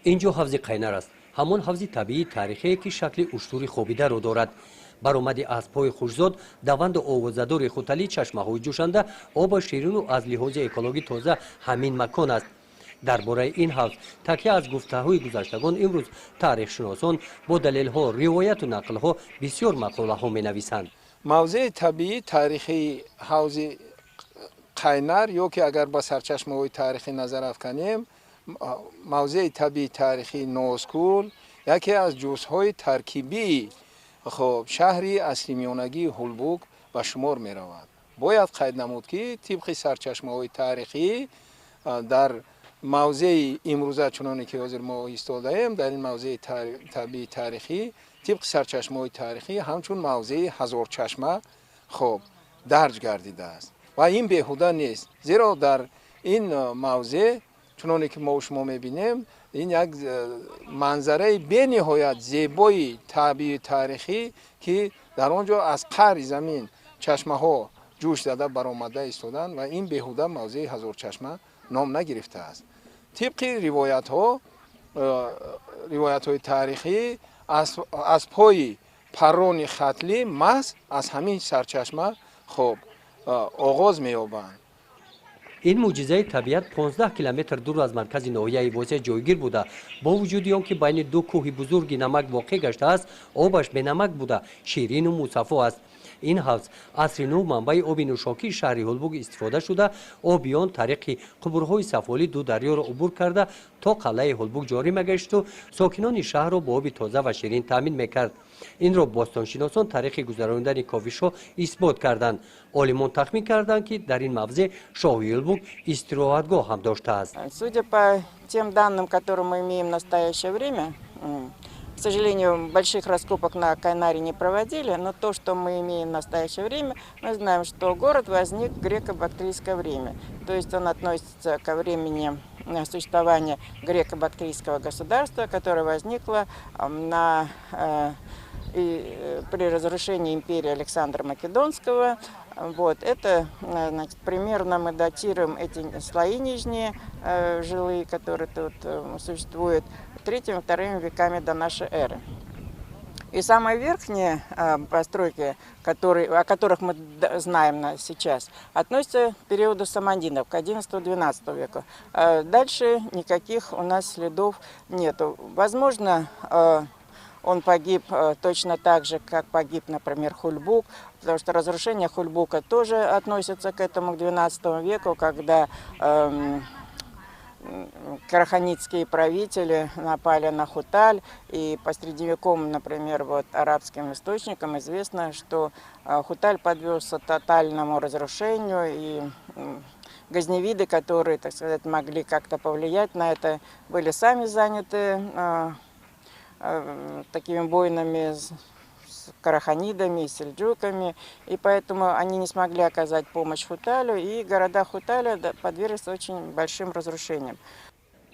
اینجا حوض قینر است، همان حوض طبیعی تاریخی که شکل اشتوری خوابیده را دارد. برآمد اسب‌های خوشزاد، دوند و آوازه‌دار خوتلی، چشمه‌های جوشنده، آب شیرین و از لحاظ اکولوژی تازه همین مکان است. درباره این حوض تکیه از گفته‌های گذشتگان امروز تاریخ شناسان با دلیل‌ها، روایت و نقل‌ها بسیار مقاله‌ها می‌نویسند. موضع طبیعی تاریخی حوض قینر یا که اگر با سرچشمه‌های تاریخی نظر افکنیم، موضع طبیعی تاریخی نوسکول یکی از جزءهای ترکیبی شهری اصلی میانگی هولبوک به شمار می رود. باید قید نمود که طبق سرچشمه‌های تاریخی در موضع امروزه چنانه که حاضر ما ایستاده ایم، در این موضع طبیعی تاریخی طبق سرچشمه‌های تاریخی همچون موضع هزار چشمه درج گردیده است و این بیهوده نیست، زیرا در این موضع چنانه که ما و شما میبینیم این یک منظره به نهایت زیبای طبیعی تاریخی که در آنجا از قعر زمین چشمه ها جوش زده برآمده ایستادند و این بیهوده موضع هزار چشمه نام نگرفته است. طبق روایت های تاریخی از پای پران ختلی محض از همین سرچشمه آغاز می‌یابند. این معجزه طبیعت 15 کیلومتر دور از مرکز ناحیه واسه جایگیر بوده. با وجود آنکه بین دو کوه بزرگ نمک واقع گشته است، آبش به نمک بوده، شیرین و مصفا است. این حوض عصر نو منبع آب نوشاکی شهر هولبوگ استفاده شده، آبیان طریق قبورهای سفالی دو دریا را عبور کرده تا قلعه هولبوگ جاری میگشت و ساکنان شهر را با آب تازه و شیرین تامین میکرد. این را باستانشناسان تاریخ گذراندن کاوش‌ها اثبات کردند. عالمان تخمین کردند که در این موضع شاه هولبوگ استراحتگاه هم داشته است. Судя по тем данным, которые мы имеем в настоящее время, к сожалению, больших раскопок на Кайнаре не проводили, но то, что мы имеем в настоящее время, мы знаем, что город возник в греко-бактрийское время. То есть он относится ко времени существования греко-бактрийского государства, которое возникло при разрушении империи Александра Македонского. Вот, это, значит, примерно мы датируем эти слои нижние, жилые, которые тут существуют, 3-2 веками до нашей эры. И самые верхние постройки, о которых мы знаем сейчас, относятся к периоду саманидов, к 11-12 веку. Дальше никаких у нас следов нету. Возможно, он погиб точно так же, как погиб, например, Хульбук, потому что разрушение Хульбука тоже относится к этому, к 12 веку, когда караханитские правители напали на Хуталь, и по средневековым, например, вот, арабским источникам известно, что Хуталь подвергся тотальному разрушению, и газневиды, которые, так сказать, могли как-то повлиять на это, были сами заняты такими войнами с караханидами и сельджуками, и поэтому они не смогли оказать помощь Хуталю, и города Хуталя подверглись очень большим разрушениям.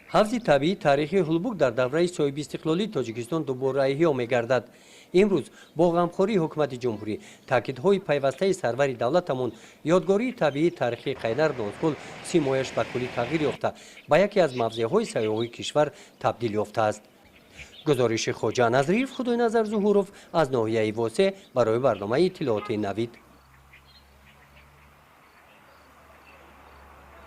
حوض طبیعی تاریخی هولبوگ در دوره صاحب استقلالی تاجیکستان دوباره احیا می‌گردد. امروز با غمخوری حکومت جمهوری، تاکیدهای پیوسته سرور دولتمان، یادگاری طبیعی تاریخی قینر نوسکول سیمایش به کلی تغییر یافته، به یکی از موضع‌های سیاحی کشور تبدیل یافته است. گزارش خواجه نظریف خدای نظر ظهوروف از ناحیه واسه برای برنامه اطلاعات نوید.